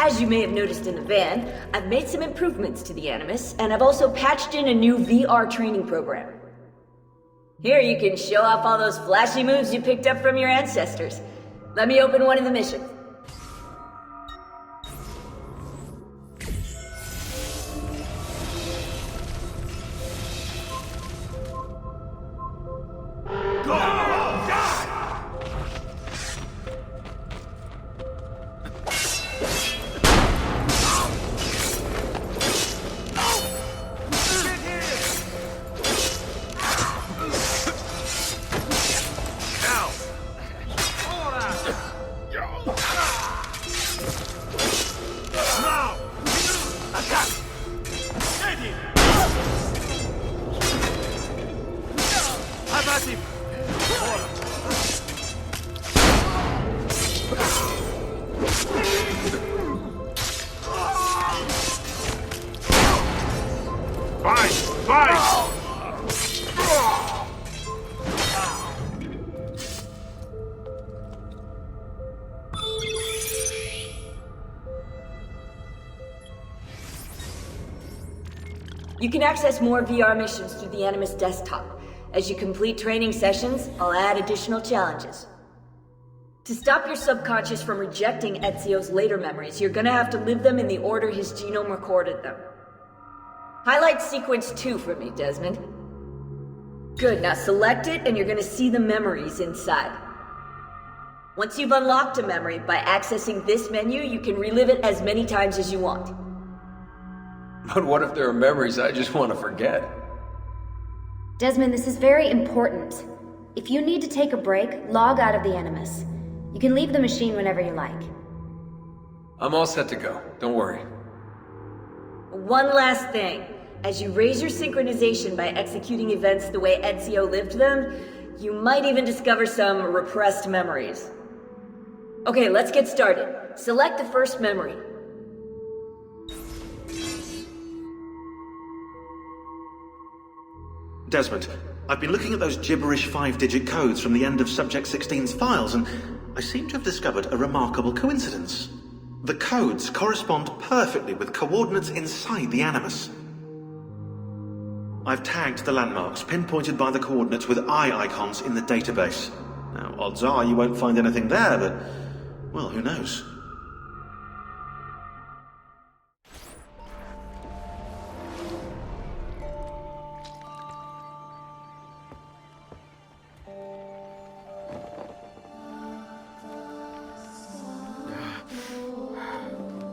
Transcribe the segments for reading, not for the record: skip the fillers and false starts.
As you may have noticed in the van, I've made some improvements to the Animus, and I've also patched in a new VR training program. Here you can show off all those flashy moves you picked up from your ancestors. Let me open one of the missions. You can access more VR missions through the Animus desktop. As you complete training sessions, I'll add additional challenges. To stop your subconscious from rejecting Ezio's later memories, you're gonna have to live them in the order his genome recorded them. Highlight sequence 2 for me, Desmond. Good, now select it and you're gonna see the memories inside. Once you've unlocked a memory, by accessing this menu, you can relive it as many times as you want. But what if there are memories I just want to forget? Desmond, this is very important. If you need to take a break, log out of the Animus. You can leave the machine whenever you like. I'm all set to go. Don't worry. One last thing. As you raise your synchronization by executing events the way Ezio lived them, you might even discover some repressed memories. Okay, let's get started. Select the first memory. Desmond, I've been looking at those gibberish 5-digit codes from the end of Subject 16's files, and I seem to have discovered a remarkable coincidence. The codes correspond perfectly with coordinates inside the Animus. I've tagged the landmarks, pinpointed by the coordinates with eye icons in the database. Now, odds are you won't find anything there, but, well, who knows?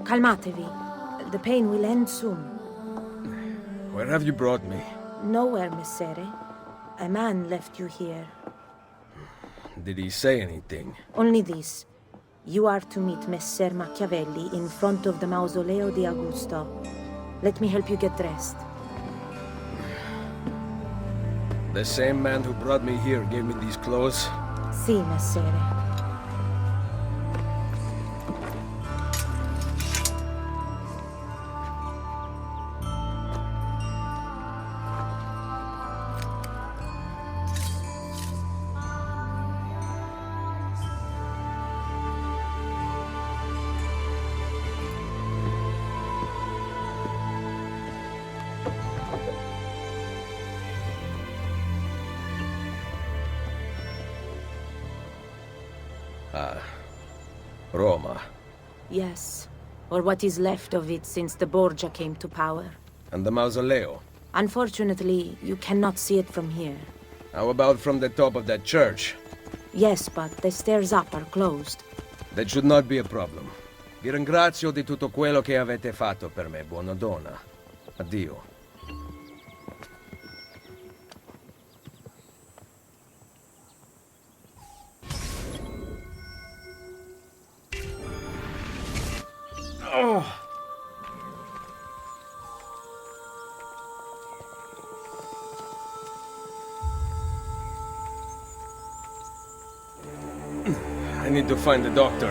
Calmatevi. The pain will end soon. Where have you brought me? Nowhere, Messere. A man left you here. Did he say anything? Only this. You are to meet Messer Machiavelli in front of the Mausoleo di Augusto. Let me help you get dressed. The same man who brought me here gave me these clothes? Si, Messere. Roma. Yes, or what is left of it since the Borgia came to power. And the mausoleo? Unfortunately, you cannot see it from here. How about from the top of that church? Yes, but the stairs up are closed. That should not be a problem. Vi ringrazio di tutto quello che avete fatto per me, buona donna. Addio. I need to find the doctor.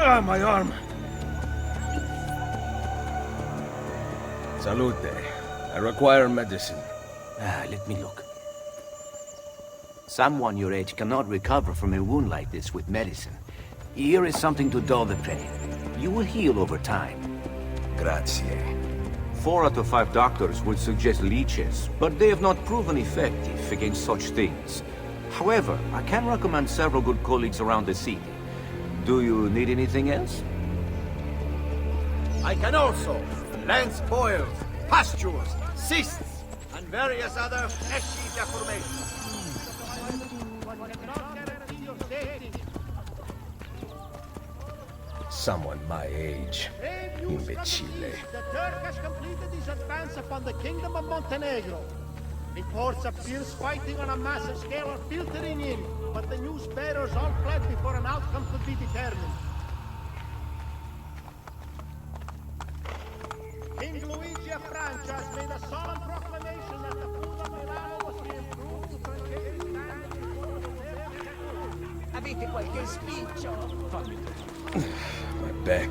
Ah, my arm. Salute. I require medicine. Let me look. Someone your age cannot recover from a wound like this with medicine. Here is something to dull the pain. You will heal over time. Grazie. 4 out of 5 doctors would suggest leeches, but they have not proven effective against such things. However, I can recommend several good colleagues around the city. Do you need anything else? I can also lend spoils, pastures, cysts, and various other fleshy deformations. Someone my age. Imbecile. The Turk has completed his advance upon the Kingdom of Montenegro. Reports of fierce fighting on a massive scale are filtering in, but the news bearers all fled before an outcome could be determined. King Luigi of Francia has made a solemn proclamation that the food of Milano was to improve to francesi standing before the Avete qualche spiccio? My back.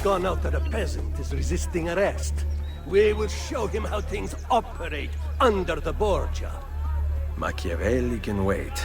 Gone out that a peasant is resisting arrest. We will show him how things operate under the Borgia. Machiavelli can wait.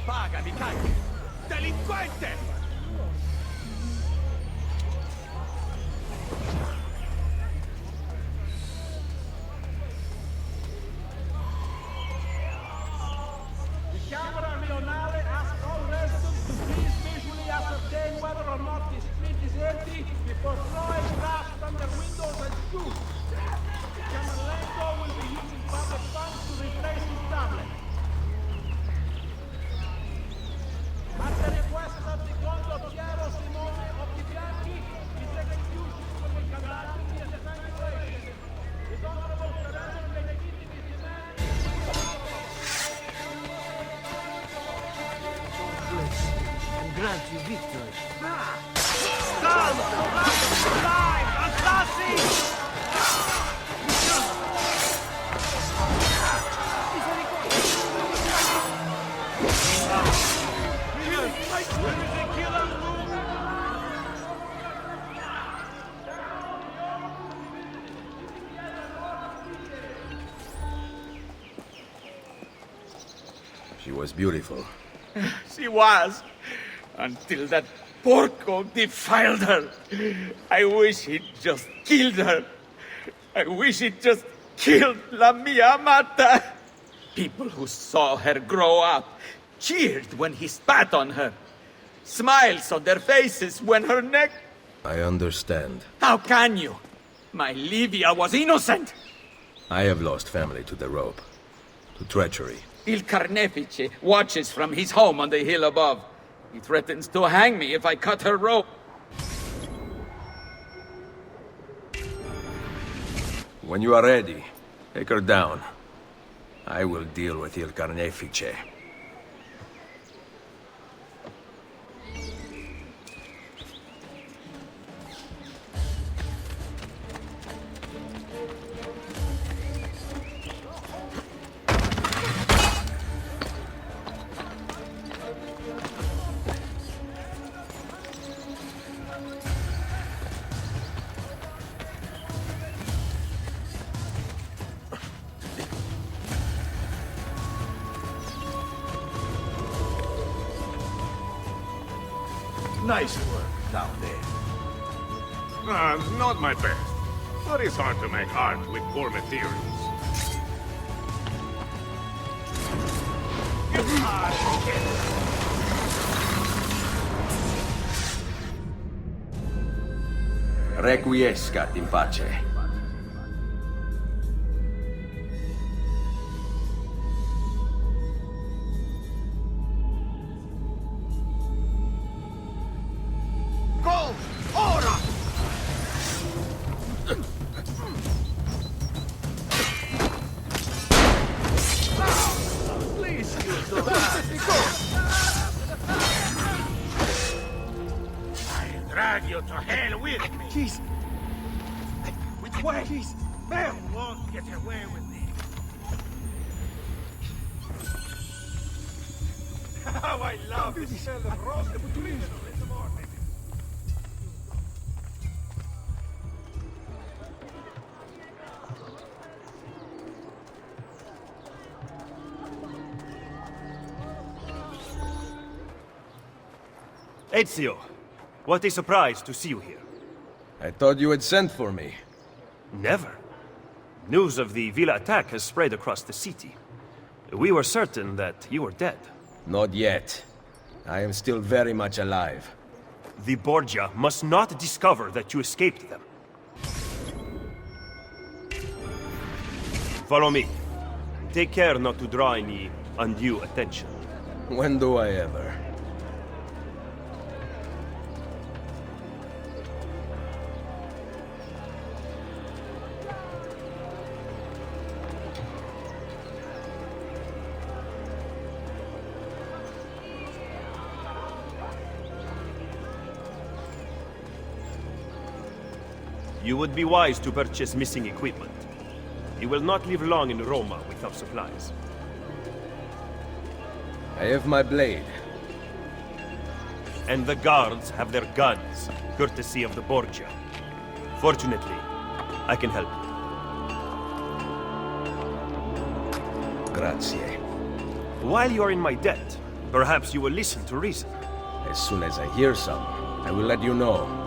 Pagami, cagli! Delinquente! The camera Leonale asks all residents to please visually ascertain whether or not the street is empty before throwing trash from their windows and shoes. The Camerlengo will be using public funds to replace his tablet. At the request of the condottiero Simone Optibianchi, his execution will be conducted in the sanctuary. His honorable surrender may legitimately demand... And grant you victory. Stand! Alive! Assassins! She was beautiful. She was, until that porco defiled her. I wish he'd just killed her. I wish he'd just killed La Mia Amata. People who saw her grow up cheered when he spat on her. Smiles on their faces when her neck... I understand. How can you? My Livia was innocent. I have lost family to the rope. To treachery. Il Carnefice watches from his home on the hill above. He threatens to hang me if I cut her rope. When you are ready, take her down. I will deal with Il Carnefice. Nice work down there. Not my best, but it's hard to make art with poor materials. Requiescat in pace. Drag you to hell with me. Jeez. Which way? Jeez. Man won't get away with me. How I love the smell of roasted potatoes in the morning. Eziо, what a surprise to see you here. I thought you had sent for me. Never. News of the villa attack has spread across the city. We were certain that you were dead. Not yet. I am still very much alive. The Borgia must not discover that you escaped them. Follow me. Take care not to draw any undue attention. When do I ever? You would be wise to purchase missing equipment. You will not live long in Roma without supplies. I have my blade. And the guards have their guns, courtesy of the Borgia. Fortunately, I can help you. Grazie. While you are in my debt, perhaps you will listen to reason. As soon as I hear some, I will let you know.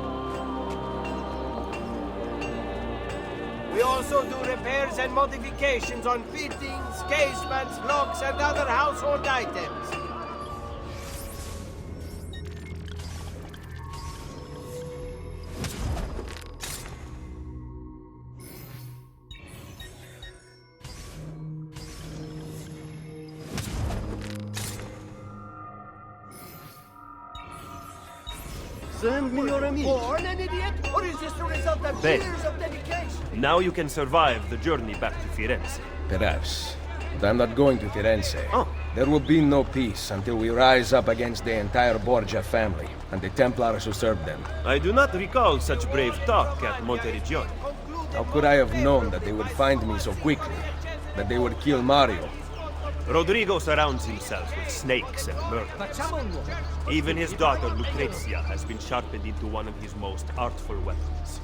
We also do repairs and modifications on fittings, casements, locks, and other household items. Send me your amici. Born an idiot? Or is this the result of Ben. years of dedication? Now you can survive the journey back to Firenze. Perhaps. But I'm not going to Firenze. Oh. There will be no peace until we rise up against the entire Borgia family and the Templars who serve them. I do not recall such brave talk at Monteriggioni. How could I have known that they would find me so quickly? That they would kill Mario? Rodrigo surrounds himself with snakes and murderers. Even his daughter Lucrezia has been sharpened into one of his most artful weapons.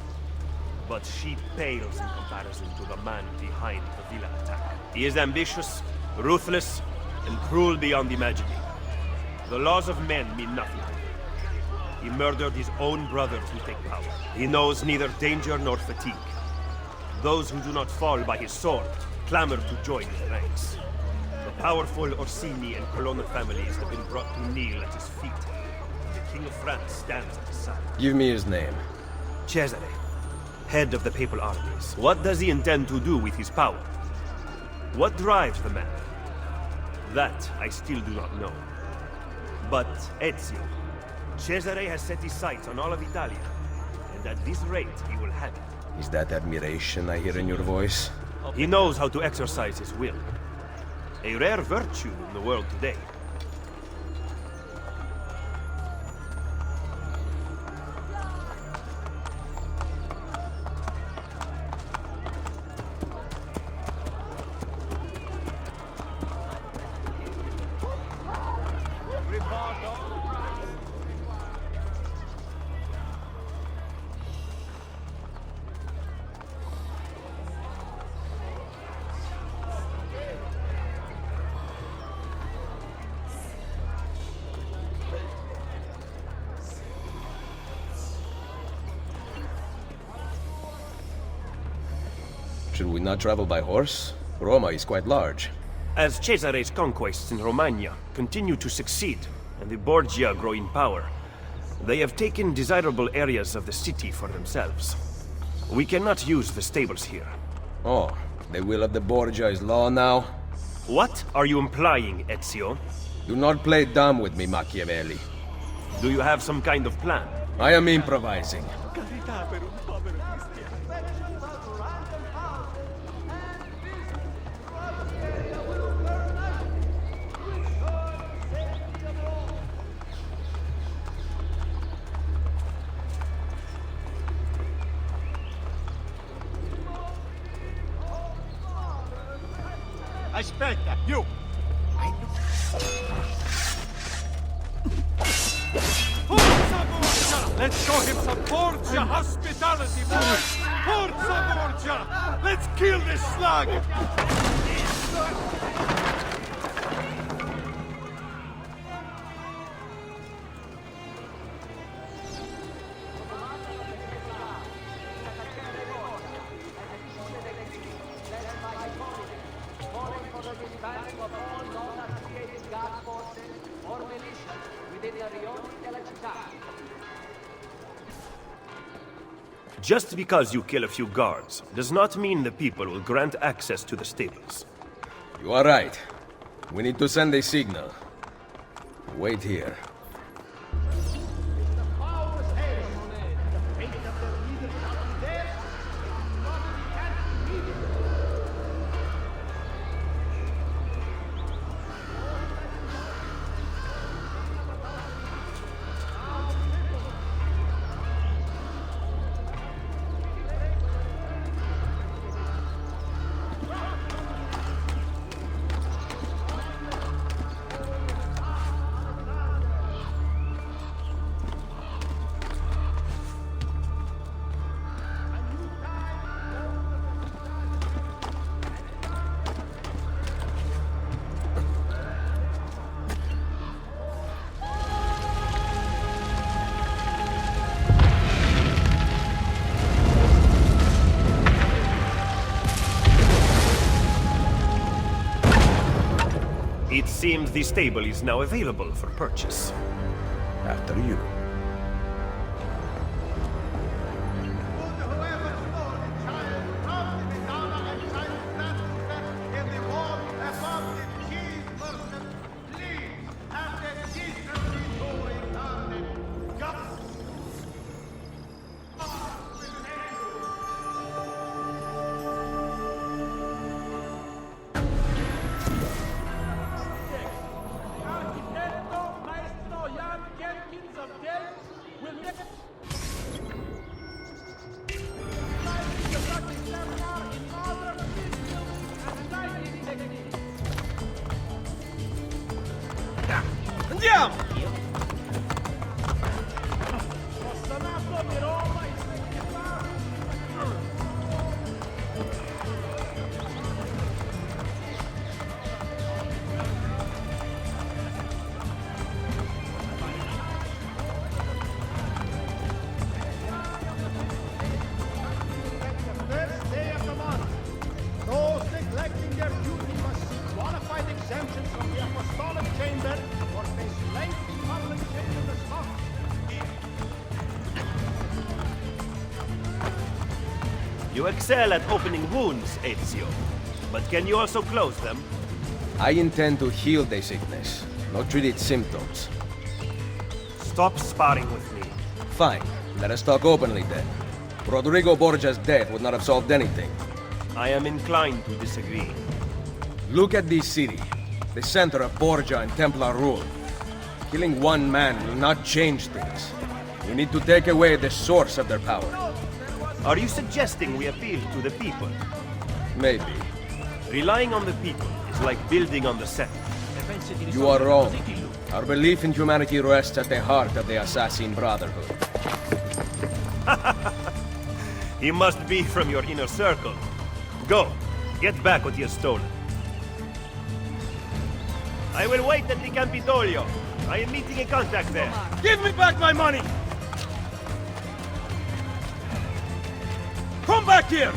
But she pales in comparison to the man behind the villa attack. He is ambitious, ruthless, and cruel beyond imagining. The laws of men mean nothing to him. He murdered his own brother to take power. He knows neither danger nor fatigue. Those who do not fall by his sword clamor to join his ranks. The powerful Orsini and Colonna families have been brought to kneel at his feet. The King of France stands at his side. Give me his name. Cesare, head of the papal armies. What does he intend to do with his power? What drives the man? That I still do not know. But Ezio, Cesare has set his sights on all of Italia, and at this rate he will have it. Is that admiration I hear in your voice? He knows how to exercise his will. A rare virtue in the world today. Should we not travel by horse? Roma is quite large. As Cesare's conquests in Romagna continue to succeed, and the Borgia grow in power, they have taken desirable areas of the city for themselves. We cannot use the stables here. Oh, the will of the Borgia is law now? What are you implying, Ezio? Do not play dumb with me, Machiavelli. Do you have some kind of plan? I am improvising. Aspetta, you! Forza Borgia! Let's show him some Borgia hospitality, boys! Forza Borgia! Let's kill this slug! Just because you kill a few guards does not mean the people will grant access to the stables. You are right. We need to send a signal. Wait here. It seems the stable is now available for purchase. After you. Andiamo! You excel at opening wounds, Ezio. But can you also close them? I intend to heal the sickness, not treat its symptoms. Stop sparring with me. Fine. Let us talk openly then. Rodrigo Borgia's death would not have solved anything. I am inclined to disagree. Look at this city, the center of Borgia and Templar rule. Killing one man will not change things. We need to take away the source of their power. Are you suggesting we appeal to the people? Maybe. Relying on the people is like building on the Senate. You are wrong. Our belief in humanity rests at the heart of the assassin Brotherhood. He must be from your inner circle. Go, get back what you have stolen. I will wait at the Campidoglio. I am meeting a contact there. Give me back my money! Come back here!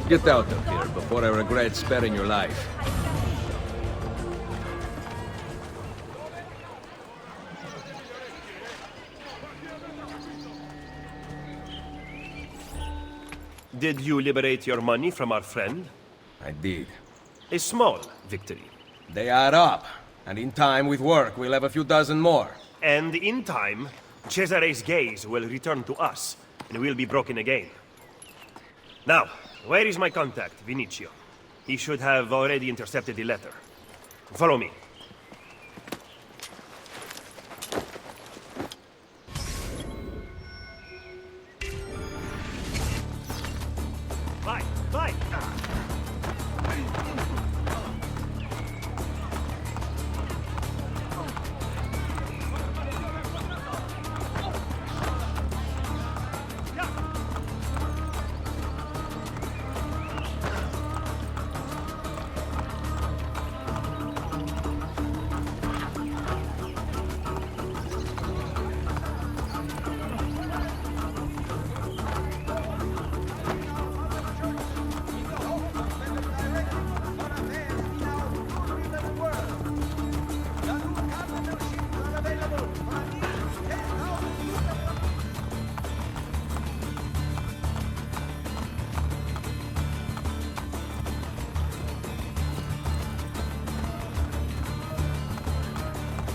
Get out of here before I regret sparing your life. Did you liberate your money from our friend? I did. A small victory. They add up, and in time, with work, we'll have a few dozen more. And in time, Cesare's gaze will return to us, and we'll be broken again. Now, where is my contact, Vinicio? He should have already intercepted the letter. Follow me. Vai, vai!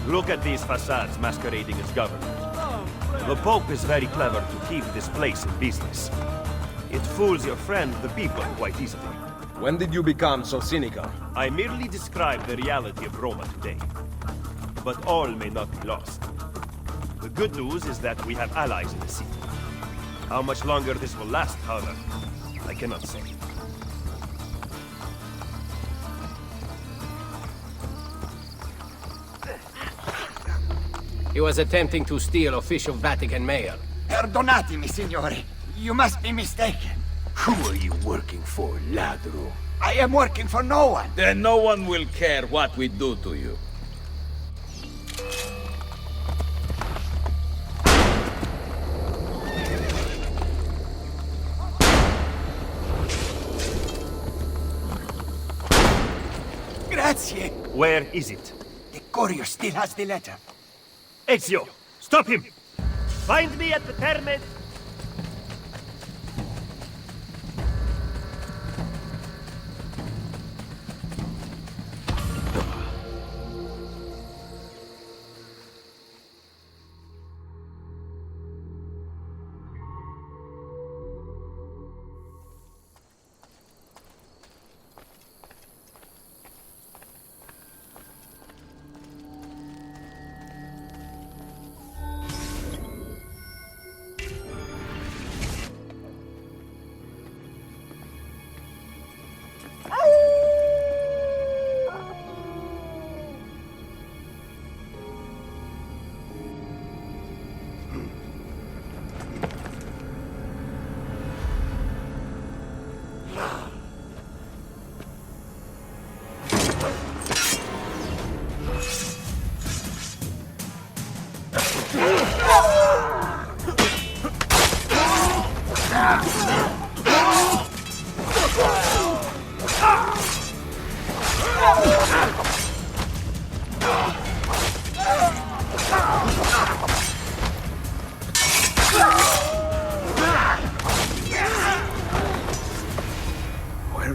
Look at these facades masquerading as government. The Pope is very clever to keep this place in business. It fools your friend, the people, quite easily. When did you become so cynical? I merely describe the reality of Roma today. But all may not be lost. The good news is that we have allies in the city. How much longer this will last, however, I cannot say. He was attempting to steal official Vatican mail. Perdonatemi, signore. You must be mistaken. Who are you working for, ladro? I am working for no one. Then no one will care what we do to you. Grazie. Where is it? The courier still has the letter. Ezio, stop him! Find me at the Terme.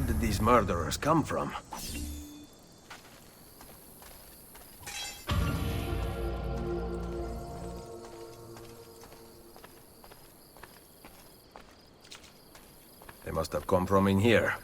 did these murderers come from? They must have come from in here.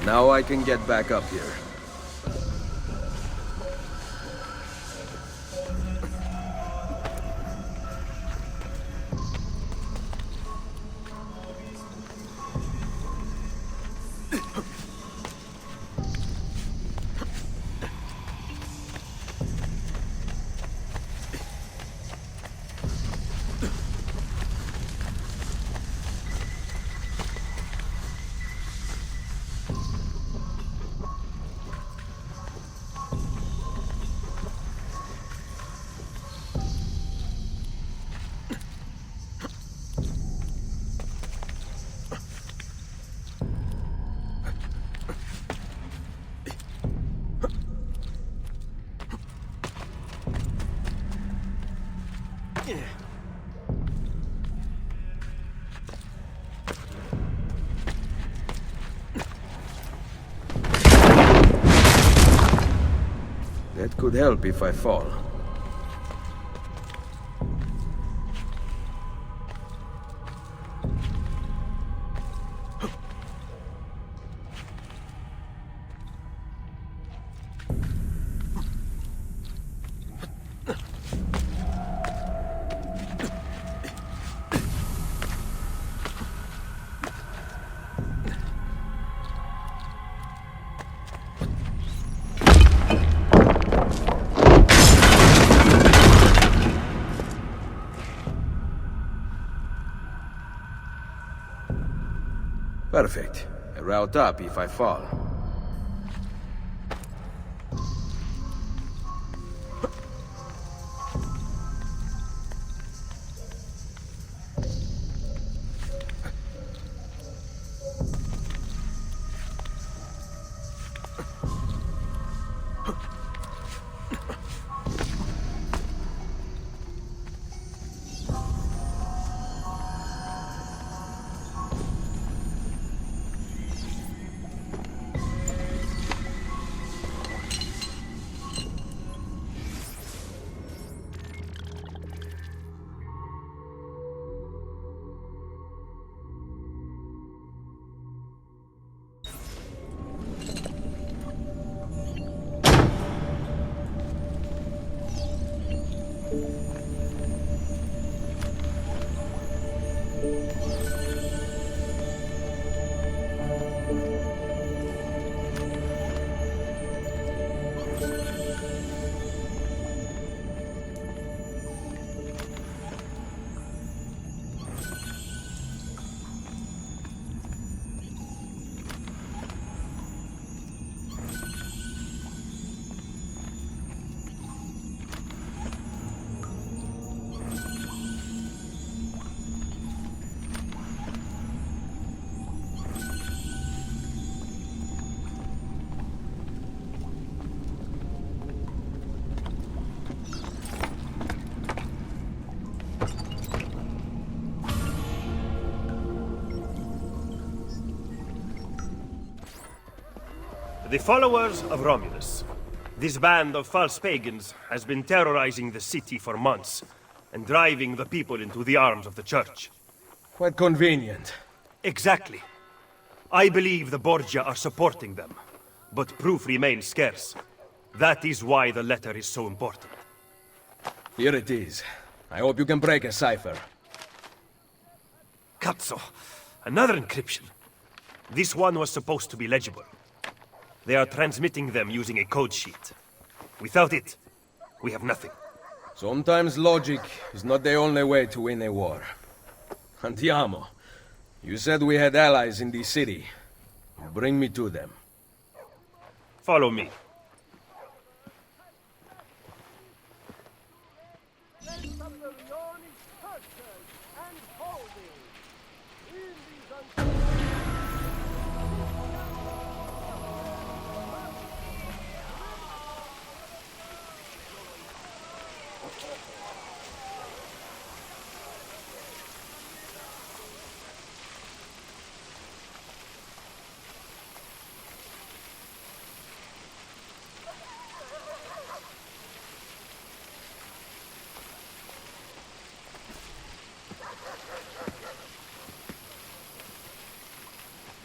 Now I can get back up here. That could help if I fall. Perfect. A route up if I fall. The followers of Romulus. This band of false pagans has been terrorizing the city for months and driving the people into the arms of the church. Quite convenient. Exactly. I believe the Borgia are supporting them, but proof remains scarce. That is why the letter is so important. Here it is. I hope you can break a cipher. Cazzo! Another encryption. This one was supposed to be legible. They are transmitting them using a code sheet. Without it, we have nothing. Sometimes logic is not the only way to win a war. Andiamo. You said we had allies in this city. Bring me to them. Follow me.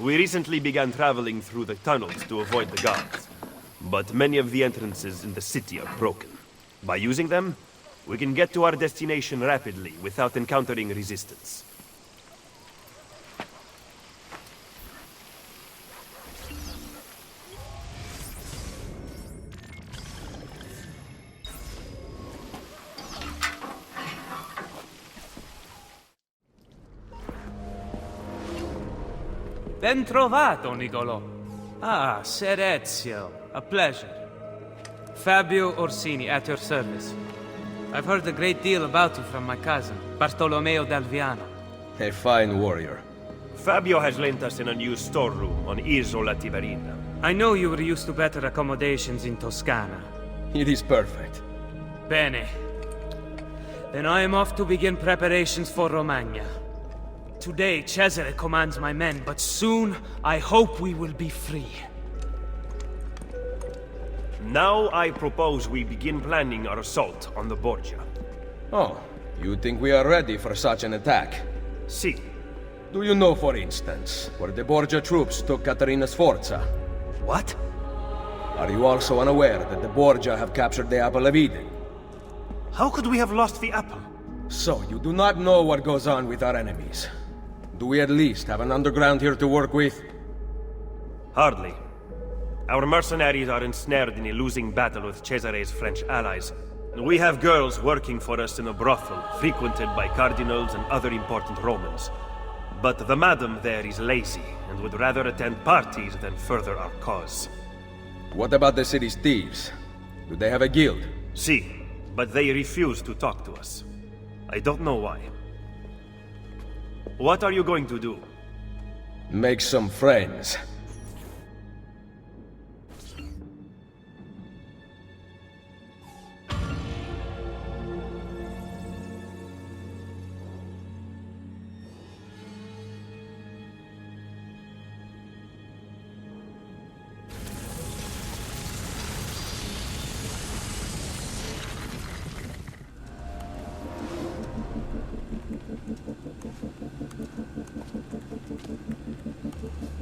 We recently began traveling through the tunnels to avoid the guards, but many of the entrances in the city are broken. By using them, we can get to our destination rapidly without encountering resistance. Ben trovato, Nicolò. Ah, Ser Ezio. A pleasure. Fabio Orsini, at your service. I've heard a great deal about you from my cousin, Bartolomeo d'Alviano. A fine warrior. Fabio has lent us in a new storeroom on Isola Tiberina. I know you were used to better accommodations in Toscana. It is perfect. Bene. Then I am off to begin preparations for Romagna. Today, Cesare commands my men, but soon, I hope we will be free. Now I propose we begin planning our assault on the Borgia. Oh, you think we are ready for such an attack? Si. Do you know, for instance, where the Borgia troops took Caterina Sforza? What? Are you also unaware that the Borgia have captured the Apple of Eden? How could we have lost the apple? So, you do not know what goes on with our enemies. Do we at least have an underground here to work with? Hardly. Our mercenaries are ensnared in a losing battle with Cesare's French allies. We have girls working for us in a brothel, frequented by cardinals and other important Romans. But the madam there is lazy, and would rather attend parties than further our cause. What about the city's thieves? Do they have a guild? Si, but they refuse to talk to us. I don't know why. What are you going to do? Make some friends.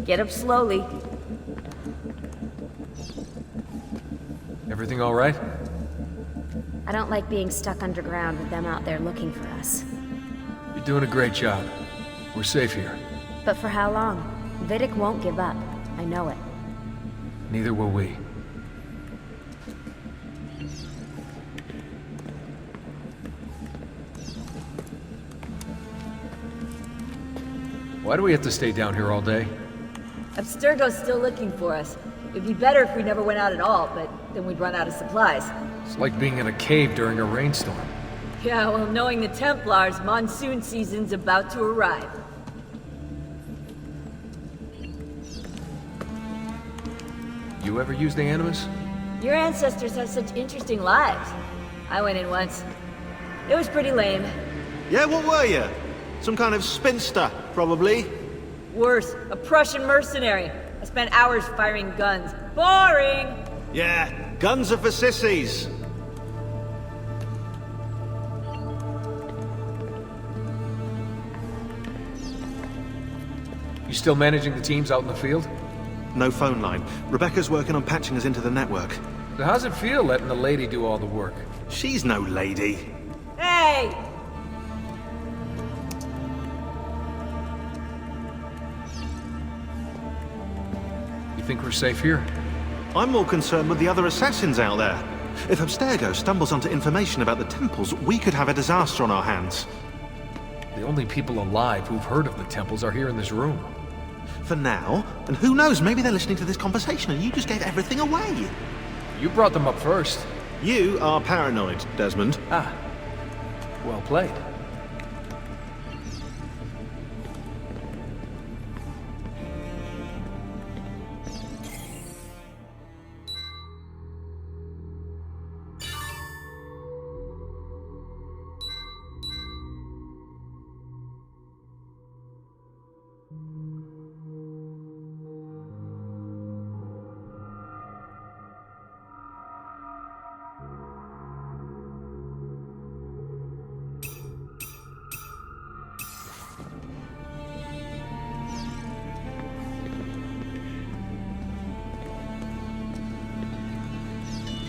Get up slowly. Everything all right? I don't like being stuck underground with them out there looking for us. You're doing a great job. We're safe here. But for how long? Vidic won't give up. I know it. Neither will we. Why do we have to stay down here all day? Abstergo's still looking for us. It'd be better if we never went out at all, but then we'd run out of supplies. It's like being in a cave during a rainstorm. Yeah, well, knowing the Templars, monsoon season's about to arrive. You ever use the Animus? Your ancestors have such interesting lives. I went in once. It was pretty lame. Yeah, what were you? Some kind of spinster, probably. Worse, a Prussian mercenary. I spent hours firing guns. Boring! Yeah, guns are for sissies. You still managing the teams out in the field? No phone line. Rebecca's working on patching us into the network. So how's it feel letting the lady do all the work? She's no lady. Hey! You think we're safe here? I'm more concerned with the other assassins out there. If Abstergo stumbles onto information about the temples, we could have a disaster on our hands. The only people alive who've heard of the temples are here in this room. For now, and who knows, maybe they're listening to this conversation and you just gave everything away. You brought them up first. You are paranoid, Desmond. Ah, well played.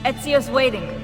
Ezio's waiting.